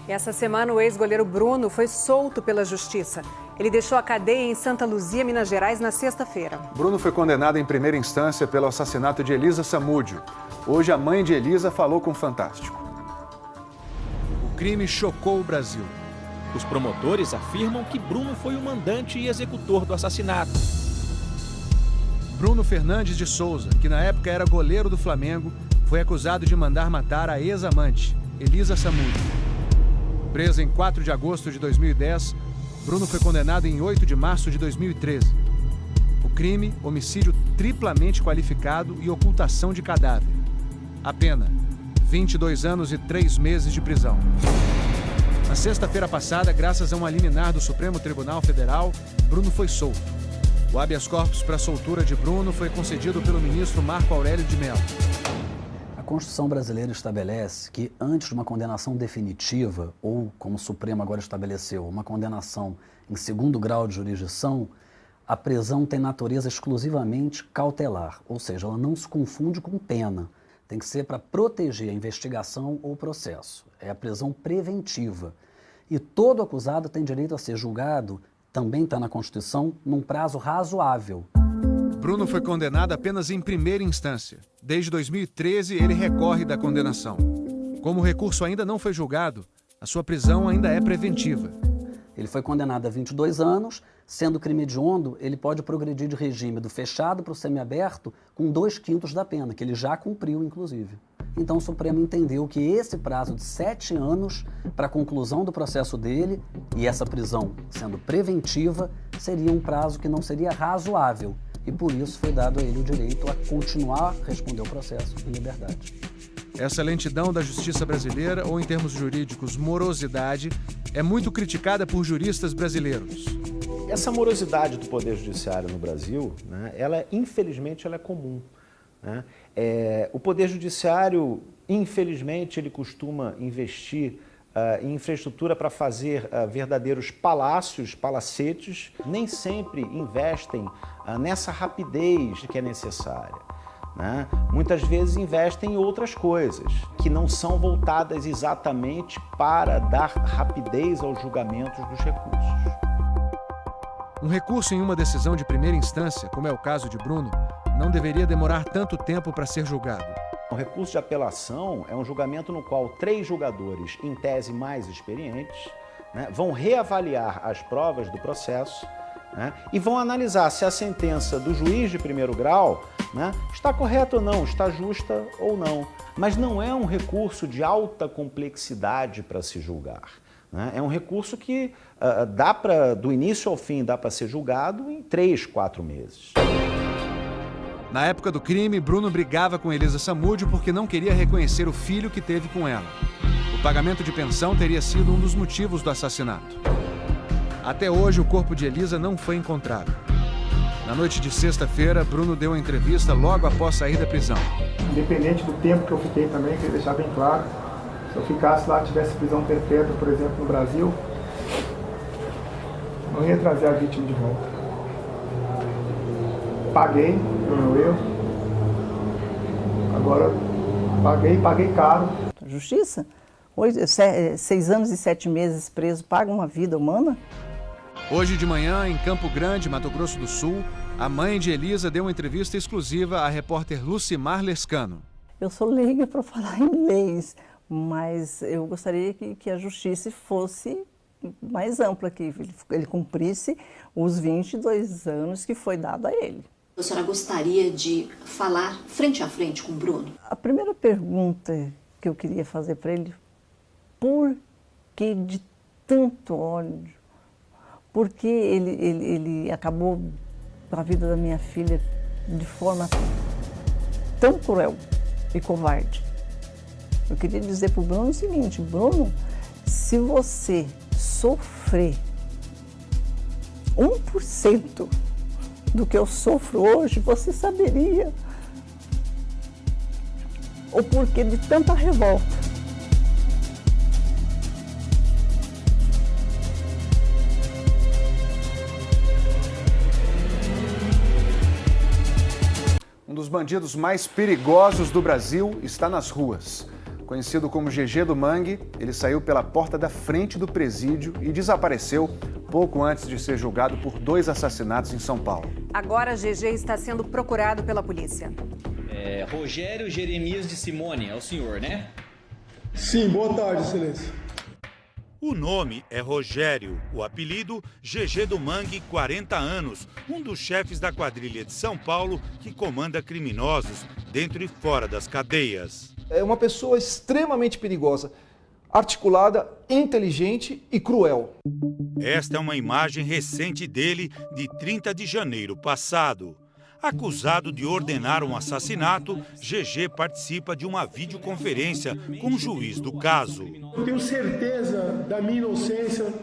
Essa semana, o ex-goleiro Bruno foi solto pela justiça. Ele deixou a cadeia em Santa Luzia, Minas Gerais, na sexta-feira. Bruno foi condenado em primeira instância pelo assassinato de Elisa Samúdio. Hoje, a mãe de Elisa falou com o Fantástico. O crime chocou o Brasil. Os promotores afirmam que Bruno foi o mandante e executor do assassinato. Bruno Fernandes de Souza, que na época era goleiro do Flamengo, foi acusado de mandar matar a ex-amante, Elisa Samúdio. Preso em 4 de agosto de 2010, Bruno foi condenado em 8 de março de 2013. O crime, homicídio triplamente qualificado e ocultação de cadáver. A pena, 22 anos e 3 meses de prisão. Na sexta-feira passada, graças a uma liminar do Supremo Tribunal Federal, Bruno foi solto. O habeas corpus para a soltura de Bruno foi concedido pelo ministro Marco Aurélio de Mello. A Constituição brasileira estabelece que antes de uma condenação definitiva, ou como o Supremo agora estabeleceu, uma condenação em segundo grau de jurisdição, a prisão tem natureza exclusivamente cautelar, ou seja, ela não se confunde com pena. Tem que ser para proteger a investigação ou o processo. É a prisão preventiva. E todo acusado tem direito a ser julgado, também está na Constituição, num prazo razoável. Bruno foi condenado apenas em primeira instância. Desde 2013, ele recorre da condenação. Como o recurso ainda não foi julgado, a sua prisão ainda é preventiva. Ele foi condenado a 22 anos, sendo crime hediondo, ele pode progredir de regime do fechado para o semiaberto com 2/5 da pena, que ele já cumpriu, inclusive. Então o Supremo entendeu que esse prazo de 7 anos para a conclusão do processo dele, e essa prisão sendo preventiva, seria um prazo que não seria razoável. E por isso foi dado a ele o direito a continuar a responder o processo em liberdade. Essa lentidão da justiça brasileira, ou em termos jurídicos, morosidade, é muito criticada por juristas brasileiros. Essa morosidade do Poder Judiciário no Brasil, né, infelizmente, ela é comum. Né? O Poder Judiciário, infelizmente, ele costuma investir em infraestrutura para fazer verdadeiros palácios, palacetes, nem sempre investem nessa rapidez que é necessária. Né? Muitas vezes investem em outras coisas, que não são voltadas exatamente para dar rapidez aos julgamentos dos recursos. Um recurso em uma decisão de primeira instância, como é o caso de Bruno, não deveria demorar tanto tempo para ser julgado. O recurso de apelação é um julgamento no qual 3 julgadores, em tese mais experientes, né, vão reavaliar as provas do processo, né, e vão analisar se a sentença do juiz de primeiro grau, né, está correta ou não, está justa ou não. Mas não é um recurso de alta complexidade para se julgar. Né? É um recurso que do início ao fim dá para ser julgado em 3, 4 meses. Na época do crime, Bruno brigava com Elisa Samúdio porque não queria reconhecer o filho que teve com ela. O pagamento de pensão teria sido um dos motivos do assassinato. Até hoje, o corpo de Elisa não foi encontrado. Na noite de sexta-feira, Bruno deu uma entrevista logo após sair da prisão. Independente do tempo que eu fiquei também, queria deixar bem claro, se eu ficasse lá, tivesse prisão perpétua, por exemplo, no Brasil, não ia trazer a vítima de volta. Paguei no meu erro, agora paguei caro. Justiça? 6 anos e 7 meses preso, paga uma vida humana? Hoje de manhã, em Campo Grande, Mato Grosso do Sul, a mãe de Elisa deu uma entrevista exclusiva à repórter Lucimar Lescano. Eu sou leiga para falar em leis, mas eu gostaria que a justiça fosse mais ampla, que ele cumprisse os 22 anos que foi dado a ele. A senhora gostaria de falar frente a frente com o Bruno? A primeira pergunta que eu queria fazer para ele, por que de tanto ódio? Por que ele acabou com a vida da minha filha de forma tão cruel e covarde? Eu queria dizer para o Bruno o seguinte: Bruno, se você sofrer 1% do que eu sofro hoje, você saberia o porquê de tanta revolta. Um dos bandidos mais perigosos do Brasil está nas ruas. Conhecido como GG do Mangue, ele saiu pela porta da frente do presídio e desapareceu pouco antes de ser julgado por 2 assassinatos em São Paulo. Agora, GG está sendo procurado pela polícia. Rogério Jeremias de Simone, é o senhor, né? Sim, boa tarde, excelência. O nome é Rogério, o apelido GG do Mangue, 40 anos, um dos chefes da quadrilha de São Paulo que comanda criminosos dentro e fora das cadeias. É uma pessoa extremamente perigosa, articulada, inteligente e cruel. Esta é uma imagem recente dele de 30 de janeiro passado. Acusado de ordenar um assassinato, GG participa de uma videoconferência com o juiz do caso. Eu tenho certeza da minha inocência.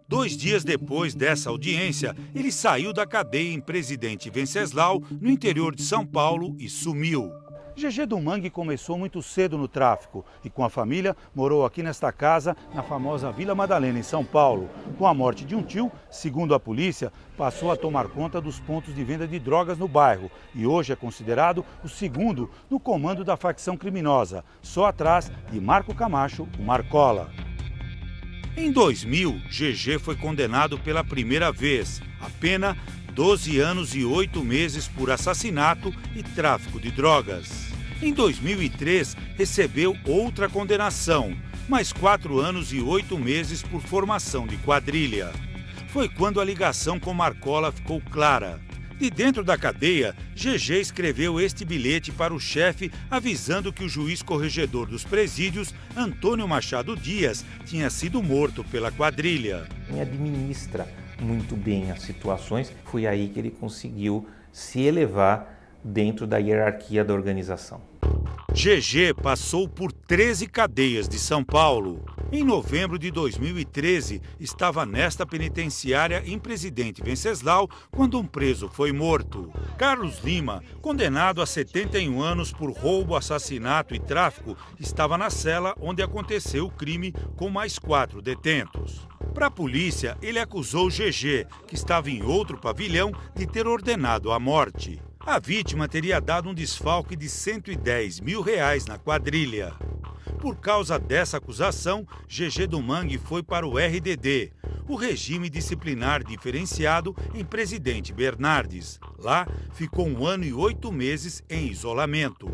2 dias depois dessa audiência, ele saiu da cadeia em Presidente Venceslau, no interior de São Paulo, e sumiu. GG do Mangue começou muito cedo no tráfico e com a família morou aqui nesta casa, na famosa Vila Madalena, em São Paulo. Com a morte de um tio, segundo a polícia, passou a tomar conta dos pontos de venda de drogas no bairro e hoje é considerado o segundo no comando da facção criminosa, só atrás de Marco Camacho, o Marcola. Em 2000, GG foi condenado pela primeira vez. A pena, 12 anos e 8 meses por assassinato e tráfico de drogas. Em 2003, recebeu outra condenação, mais 4 anos e 8 meses por formação de quadrilha. Foi quando a ligação com Marcola ficou clara. De dentro da cadeia, GG escreveu este bilhete para o chefe, avisando que o juiz corregedor dos presídios, Antônio Machado Dias, tinha sido morto pela quadrilha. Ele administra muito bem as situações, foi aí que ele conseguiu se elevar dentro da hierarquia da organização. GG passou por 13 cadeias de São Paulo. Em novembro de 2013, estava nesta penitenciária em Presidente Venceslau quando um preso foi morto. Carlos Lima, condenado a 71 anos por roubo, assassinato e tráfico, estava na cela onde aconteceu o crime com mais 4 detentos. Para a polícia, ele acusou GG, que estava em outro pavilhão, de ter ordenado a morte. A vítima teria dado um desfalque de R$110 mil na quadrilha. Por causa dessa acusação, GG do Mangue foi para o RDD, o Regime Disciplinar Diferenciado, em Presidente Bernardes. Lá, ficou 1 ano e 8 meses em isolamento.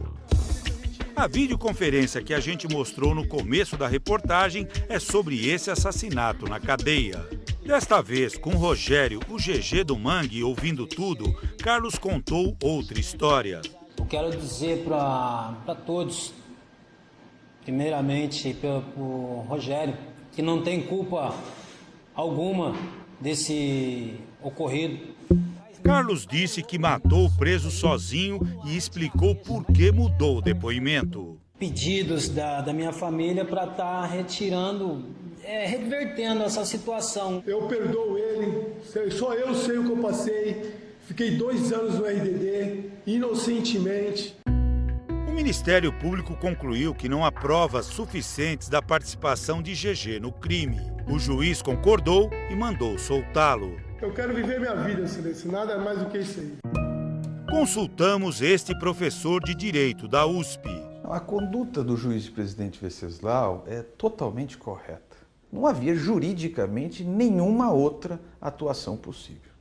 A videoconferência que a gente mostrou no começo da reportagem é sobre esse assassinato na cadeia. Desta vez, com Rogério, o GG do Mangue, ouvindo tudo, Carlos contou outra história. Eu quero dizer para todos, primeiramente para o Rogério, que não tem culpa alguma desse ocorrido. Carlos disse que matou o preso sozinho e explicou por que mudou o depoimento. Pedidos da minha família para estar revertendo essa situação. Eu perdoo ele, só eu sei o que eu passei. Fiquei 2 anos no RDD, inocentemente. O Ministério Público concluiu que não há provas suficientes da participação de GG no crime. O juiz concordou e mandou soltá-lo. Eu quero viver minha vida, excelência, nada mais do que isso aí. Consultamos este professor de Direito da USP. A conduta do juiz de Presidente Venceslau é totalmente correta. Não havia juridicamente nenhuma outra atuação possível.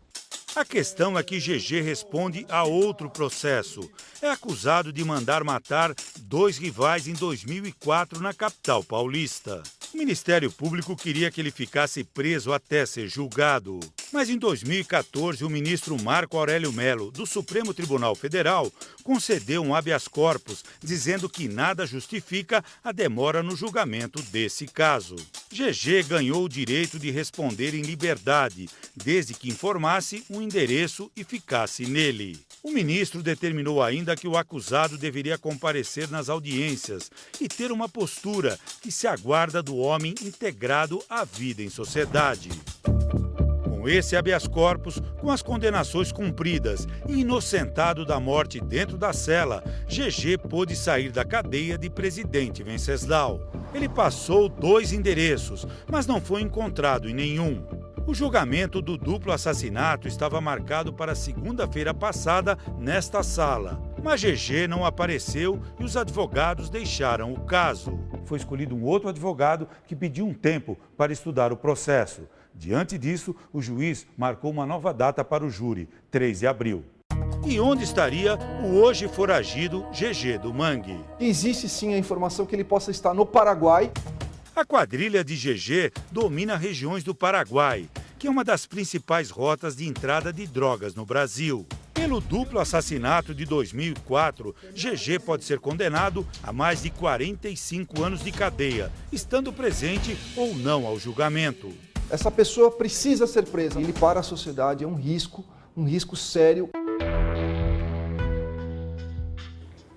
A questão é que GG responde a outro processo. É acusado de mandar matar 2 rivais em 2004 na capital paulista. O Ministério Público queria que ele ficasse preso até ser julgado. Mas em 2014, o ministro Marco Aurélio Mello, do Supremo Tribunal Federal, concedeu um habeas corpus, dizendo que nada justifica a demora no julgamento desse caso. GG ganhou o direito de responder em liberdade, desde que informasse um endereço e ficasse nele. O ministro determinou ainda que o acusado deveria comparecer nas audiências e ter uma postura que se aguarda do homem integrado à vida em sociedade. Com esse habeas corpus, com as condenações cumpridas e inocentado da morte dentro da cela, GG pôde sair da cadeia de Presidente Venceslau. Ele passou 2 endereços, mas não foi encontrado em nenhum. O julgamento do duplo assassinato estava marcado para segunda-feira passada nesta sala, mas GG não apareceu e os advogados deixaram o caso. foi escolhido um outro advogado que pediu um tempo para estudar o processo. Diante disso, o juiz marcou uma nova data para o júri, 3 de abril. E onde estaria o hoje foragido GG do Mangue? Existe sim a informação que ele possa estar no Paraguai. A quadrilha de GG domina regiões do Paraguai, que é uma das principais rotas de entrada de drogas no Brasil. Pelo duplo assassinato de 2004, GG pode ser condenado a mais de 45 anos de cadeia, estando presente ou não ao julgamento. Essa pessoa precisa ser presa. Ele para a sociedade é um risco sério.